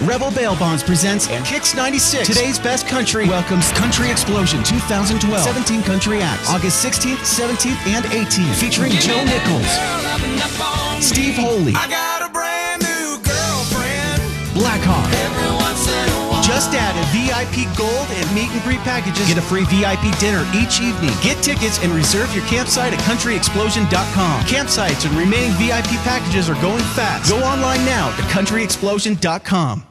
Rebel Bail Bonds presents and KIX96. Today's Best Country welcomes Country Explosion 2012. 17 country acts. August 16th, 17th, and 18th. Featuring Joe Nichols, Steve Holy, I got a brand new girlfriend. Blackhawk. Every once in a while. Just added VIP Gold and Meet and Greet packages. Get a free VIP dinner each evening. Get tickets and reserve your campsite at countryexplosion.com. Campsites and remaining VIP packages are going fast. Go online now to countryexplosion.com.